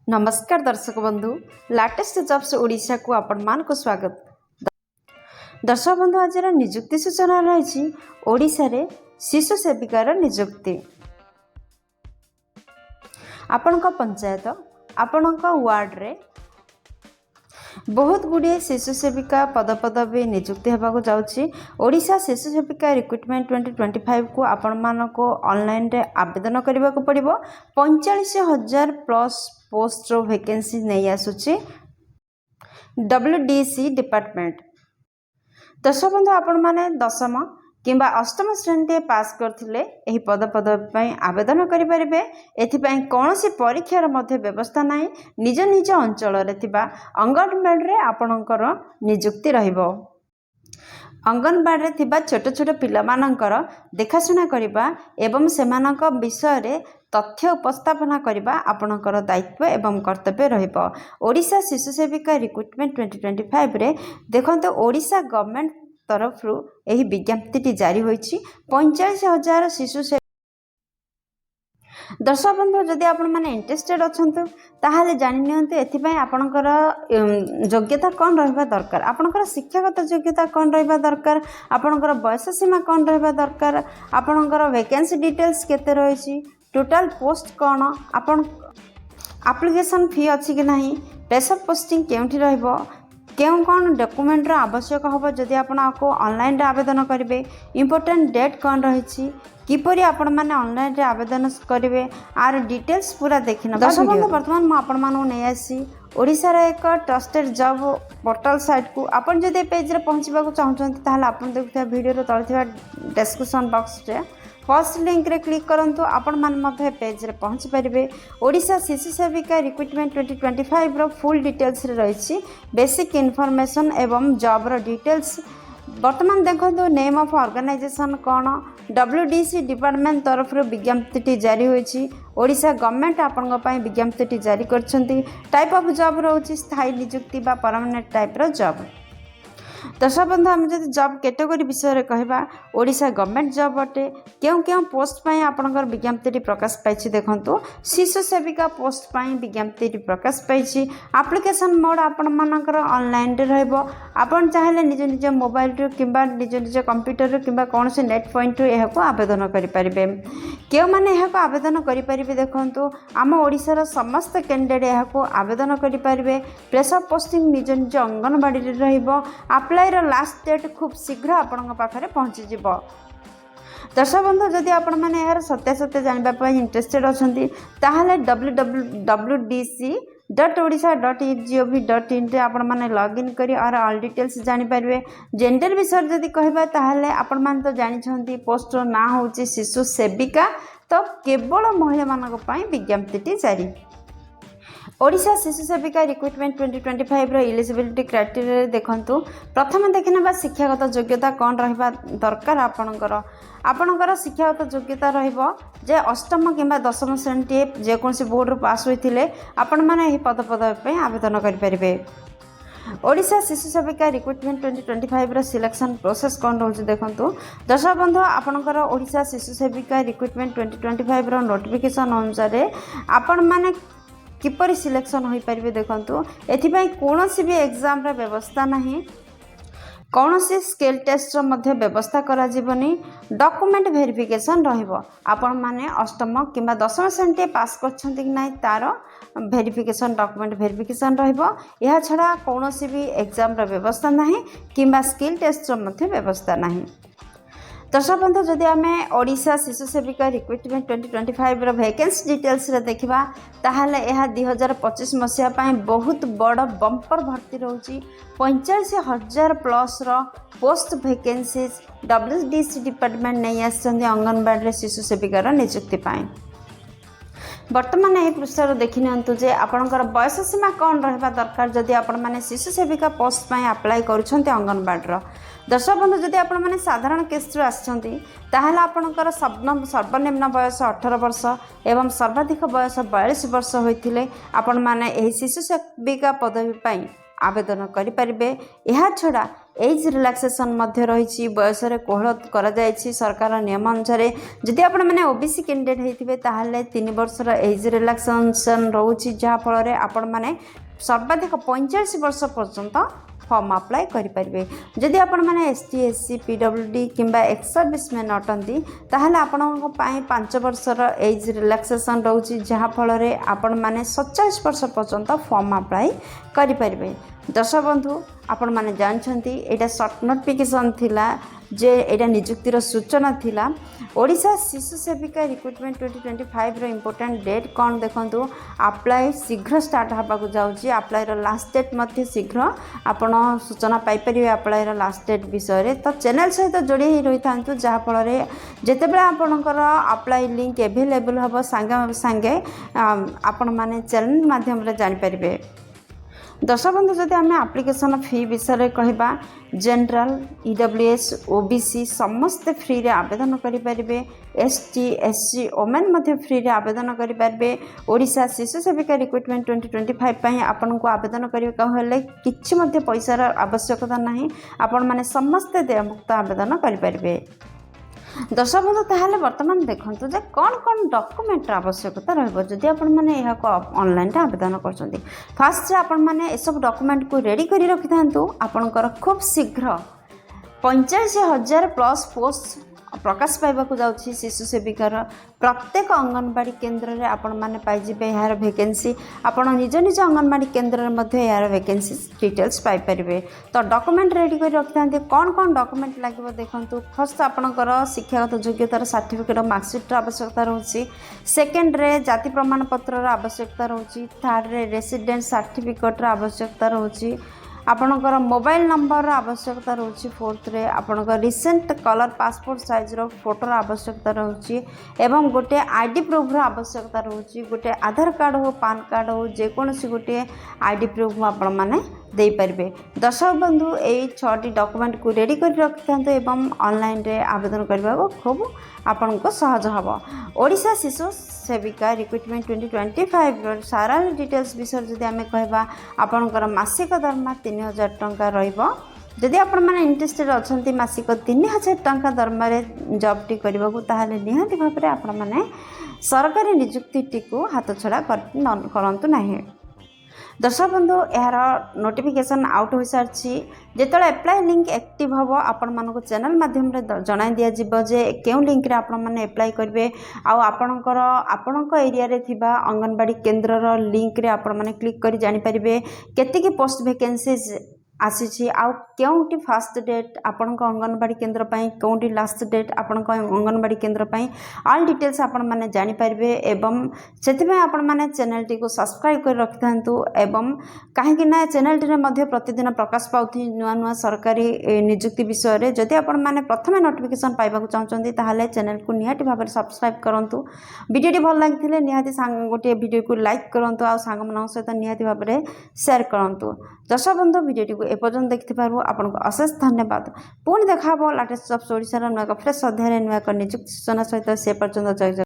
नमस्कार दर्शक बंधु लाटेस्ट जॉब्स ओडिशा को आपण मान को स्वागत। दर्शक बंधु आज निजुक्ति सूचना रही ओडिशा रे शिशु सेविकार निजुक्ति। आपण पंचायत आपण वार्ड रे बहुत गुड़े शिशु सेविका पदपदवी निजुक्ति होगा जाऊँगी। ओडिशा शिशु सेविका रिक्रुटमेंट 2025 को आपण मानक ऑनलाइन रे आवेदन करने को पड़ो। 45,000 प्लस पोस्ट वैकेंसी नहीं आसूची WDC डिपार्टमेंट। दर्शक बंधु आपण माने दशम किंबा अष्टम श्रेणी पास करथिले एही पदपदवी आवेदन करें। एथिपाई कौन सी परीक्षार मध्य व्यवस्था नहीं। निज निज अंचल अंगनवाड़ी आपणकर निजुक्ति रहिबो। अंगनवाड़ी थिबा छोट छोट पिलामानंकर देखाशुना करिबा एवं सेमानक विषय रे तथ्य उपस्थापना करने आपणकर दायित्व एवं कर्तव्य रहिबो। ओडिशा शिशु सेविका रिक्रुटमेंट 2025 रे देखंतो ओडिशा गवर्नमेंट तरफ यही विज्ञप्ति जारी होईछि। 45,000 शिशु से दर्शक बंधु जदि आपण माने इंटरेस्टेड अछंतु ताहाले जानि नियंतु एथिपई आपणकर योग्यता कौन रहिबा दरकार, आपणकर शिक्षागत योग्यता कौन रहिबा दरकार, आपणकर बयस सीमा कौन रहिबा दरकार, आपणकर वैकेंसी डिटेल्स केते रहिछि, टोटल पोस्ट कौन, आपण एप्लिकेशन फी अछि कि नाही, प्लेस ऑफ पोस्टिंग केउठी रहइबो, केउं कौन डॉक्यूमेंट आवश्यक हम जदि आपको ऑनलाइन रे आवेदन करेंगे, इंपोर्टेंट डेट कौन रही किपरि आपण माने ऑनलाइन रे आवेदन करेंगे आर डिटेल्स पूरा देखिना। दर्शक बंधु बर्तमान मु आपण मानू नहीं आसी ओडिशा रे एक ट्रस्टेड जॉब पोर्टल साइट को आपण जदि पेज रे पहुंचबा को चाहउछंती ताहाले आपण देखुथिबा वीडियो रो तळथिबा डिस्क्रिप्शन बॉक्स रे फर्स्ट लिंक रे क्लिक करंतु आपण मान मध्ये पेज रे पहुंच परिबे। ओडिशा शिशु सेविका रिक्रुटमेंट 2025 रो फुल डिटेल्स रे रहिछि बेसिक इन्फॉर्मेशन एवं जॉब रो डिटेल्स। वर्तमान देखो नेम ऑफ ऑर्गेनाइजेशन कौन, WDC डिपार्टमेंट तरफ विज्ञप्ति जारी होईछि। ओडिशा गवर्नमेंट आपण विज्ञप्ति जारी करछंती। टाइप ऑफ जॉब रोची स्थायी नियुक्ति बा परमानेंट टाइप रो जॉब। दर्शक बंधु आम जब जॉब कैटेगरी विषय कहवा ओडिशा गवर्नमेंट जॉब अटे। क्यों क्यों पोस्ट पाई आपणकर विज्ञप्ति प्रकाश पाई देखंतु। शिशु सेविका पोस्ट पाई विज्ञप्ति प्रकाश पाई। एप्लिकेशन मोड आपण मानकर ऑनलाइन रे रहइबो। आपण चाहेले निज निज मोबाइल रो किंबा निज निज कंप्यूटर रो किंबा कौन से नेट पॉइंट रो एहाको आवेदन करि परिबे। केउ माने एहाको आवेदन करि परिबे देखंतु आम ओडिसा रो समस्त कैंडिडेट एहाको आवेदन करि परिबे। प्लेस ऑफ पोस्टिंग निज निज अंगनवाड़ी रे रहइबो। अप्लाई रो लास्ट डेट खूब शीघ्र आपण पाखरे पहुंची जिवो। दर्शक बंधु जदि आपण माने यार सत्यासत्य जानबा पय इंटरेस्टेड अछंती ताहाले www.odisha.gov.in रे आपण माने लॉगिन करी और ऑल डिटेल्स जानि परिबे। जेंडर विषय जदि कहबा ताहाले आपण मान तो जानि छंती पोस्ट रो ना होची शिशु सेविका, तो केवल महिला मानक पय विज्ञप्ति जारी। ओडिशा शिशु सेविका रिक्रुटमेंट 2025 रो एलिजिबिलिटी क्राइटेरिया देखंतु। प्रथम देखिना शिक्षागत योग्यता कौन रहिबा दरकार। आपणकर शिक्षागत योग्यता रहिबो जे अष्टम किंबा दशम श्रेणी जेकोसी बोर्ड रो पास होइथिले आपण माने एही पदपदवी पे आवेदन करि परिबे। ओडिशा शिशु सेविका रिक्रुटमेंट 2025 रो सिलेक्शन प्रोसेस कौन रोज देखंतु। दर्शक बंधु आपणकर ओडिशा शिशु सेविका रिक्रुटमेंट 2025 रो नोटिफिकेशन अनुसार आपण माने किपरि सिलेक्शन हो पारे देखंतु। एथिपाई कोनोसी भी एग्जाम रा व्यवस्था नहीं, कौनसी स्केल टेस्ट रो मध्य व्यवस्था करा जीवनी। डॉक्यूमेंट वेरिफिकेशन रहिबो। आपण माने अष्टम किंबा दशम श्रेणी पास करछंती कि नाही तार वेरिफिकेशन डॉक्यूमेंट वेरिफिकेशन रहिबो। यह छड़ा कौनसी भी एग्जाम रा व्यवस्था नहीं किंबा स्किल टेस्ट रो मध्य व्यवस्था नहीं। दर्शक बंधु जदि आमे ओडिशा शिशु सेविका रिक्रुटमेंट 2025 रो वैकेंसी डिटेल्स रे देखिबा ताहाले यह 2025 मसिया पई बहुत बड़ बम्पर भर्ती रहउची। 45,000 प्लस रो पोस्ट वैकेंसीज WDC डिपार्टमेंट नहीं आछंदी अंगनवाड़ी रे शिशु सेविका रो नियुक्ति पई। वर्तमान यह पृष्ठ देखि नियंतु जे आपणकर बयस सीमा कौन रहिबा दरकार जदि आपण माने शिशु सेविका पोस्ट पई अप्लाई करूछंती अंगनवाड़ी रो। दर्शक बंधु जदि आपण माने साधारण केस रो आछंती ताहाले आपणकर सर्वनिम्न बयस 18 वर्ष एवं सर्वाधिक बयस 42 वर्ष होइथिले आपण माने एही शिशु सेविका पदवी पई आवेदन करि परिबे। एहा छडा एज रिलैक्सेशन मध्य रही बयस कोहल कर सरकार नियम अनुसार जदि आपण मैंने ओबीसी कैंडिडेट होते ताहले 3 वर्षर एज रिलैक्सेशन रोचे जहाँफल आपण मैंने सर्वाधिक 45 वर्ष पर्यंत फॉर्म अप्लाई करेंगे। जदि आपण मैंने एसटी एससी पीडब्ल्यूडी किंबा एक्स सर्विसमैन अटंती ताहले आपण 5 वर्षर एज रिलैक्सेशन रोचे जहाँफल आपण मैंने 47 वर्ष पर्यंत फॉर्म अप्लाई करेंगे। दर्शक बंधु आपण मैंने जानते यहाँ सर्ट नोटिफिकेशन थिला जे एटा निजुक्तिर सूचना थिला। ओडिशा शिशु सेविका रिक्रुटमेंट 2025 रो इम्पोर्टेंट डेट कौन देखंतु अप्लाई शीघ्र स्टार्ट होगा जाऊँगी। अप्लाई रो लास्ट डेट मध्य शीघ्र आपण सूचना पाइपर अप्लाई रो लास्ट डेट विषय तो चैनल सहित जोड़ी रही था जहाँफल जितेबाला आपणकर अप्लाई लिंक एभेलेबल हम सांगे सांगे आपण मैंने चैनल माध्यम जानीपर। दर्शक बंधु जदि आम एप्लिकेशन फी विषय कहवा जनरल ईडब्ल्यूएस ओबीसी समस्ते फ्री रे आवेदन करेंगे। एसटी एससी ओमेन मध्य फ्री रे आवेदन करेंगे। ओडिशा शिशु सेविका रिक्रुटमेंट 2025 पर आपन को आवेदन करने कि पैसार आवश्यकता नहीं आपण मैंने समस्ते देयमुक्त आवेदन करेंगे। दर्शक बंधु ताहले वर्तमान देखंतु जे कौन कौन डॉक्यूमेंट आवश्यकता रहबो जदि आपण माने एहा को ऑनलाइन आवेदन करछंती। फास्ट आपण माने ए सब डॉक्यूमेंट को रेडी करी रखि थांतु आपनकर खूब शीघ्र 85,000 प्लस पोस्ट प्रकाश पाइबाकू जाउछि। शिशु सेविकार प्रत्येक अंगनवाड़ी केन्द्र में आपण माने पाइजिबे यार वैकेंसी आपण निज निज अंगनवाड़ी केन्द्र में मध्य यार वैकेंसी डिटेल्स पाई परिबे। तो डॉक्यूमेंट रेडी कर रखिथांते कौन कौन डॉक्यूमेंट लागबो देखंतु। फर्स्ट आपणकर शिक्षागत योग्यतार सर्टिफिकेट मार्कशीट आवश्यकता रहउछि। सेकेंड रे जाति प्रमाण पत्र आवश्यकता रहउछि। थर्ड रे रेसिडेंट सर्टिफिकेट आवश्यकता रहउछि। आपणकर मोबाइल नंबर आवश्यकता रोची। फोर्थ रे आपणकर रिसेंट कलर पासपोर्ट साइज रो फोटोर आवश्यकता रोची एवं गोटे आईडी प्रूफ रो आवश्यकता रोची। गोटे आधार कार्ड हो पान कार्ड हो जेकोसी गोटे आईडी प्रूफ आपण माने दे पारबे। दर्शक बंधु यही 6टी डॉक्यूमेंट को रेडी कर रखिथांतु एवं ऑनलाइन रे आवेदन करबा खूब आपण को सहज हबो। ओडिशा शिशु सेविका रिक्रुटमेंट 2025 सारा डिटेल्स विषय जदि आमे कहबा आपणकर मासिक दरमा 3000 टंका रहिबो। जदि आपण माने इंटरेस्टेड अछंती मासिक 3000 टंका दरमा जॉब टी करबाकू ताहाले निहाती भाबरे आपण माने सरकारी नियुक्ति टी को हाथ छड़ा करंतु नाही। दर्शक बंधु यार नोटिफिकेशन आउट हो सारी जिते एप्लाई लिंक एक्टिव हम आपण मानक चैनल माध्यम जनाई दि जाव जे क्यों लिंक रे आपण माने एप्लाई करेंगे आपण एरिया रे थिबा अंगनवाड़ी केन्द्र लिंक रे आपण माने क्लिक कर जानि परिबे केतिकी पोस्ट वैकेंसीज आसी आउ क्योंटी फास्ट डेट आपण अंगनवाड़ी केन्द्र कौटी लास्ट डेट आपण अंगनवाड़ी केन्द्र ऑल डिटेल्स आपण माने जानि परिबे एवं सेथिबे आपण माने चैनल टी को सब्सक्राइब कर रखि थांतु एवं काहेकि ना चैनल टी रे मध्ये प्रतिदिन प्रकाश पाउथि नुआ नुआ सरकारी नियुक्ति विषय रे। जदि आपण माने प्रथमे नोटिफिकेशन पाइबाकू चाहछन्ती ताहाले चैनल को निहाती भाबरे सब्सक्राइब करंतु। वीडियो टी भल लागिथिले निहाती गोटे वीडियो को लाइक करंतु आ सांग मनक सहित निहाती भाबरे शेयर करंतु। दर्शक बंधु वीडियो टी को एपर्यंत देखिथिबारु आपनको अशेष धन्यवाद। पुणी देखा लेटेस्ट जॉब्स ओडिशा नुआ फ्रेश अध्याय नुआ नियुक्ति सूचना सहित से पर्यंत जय जय।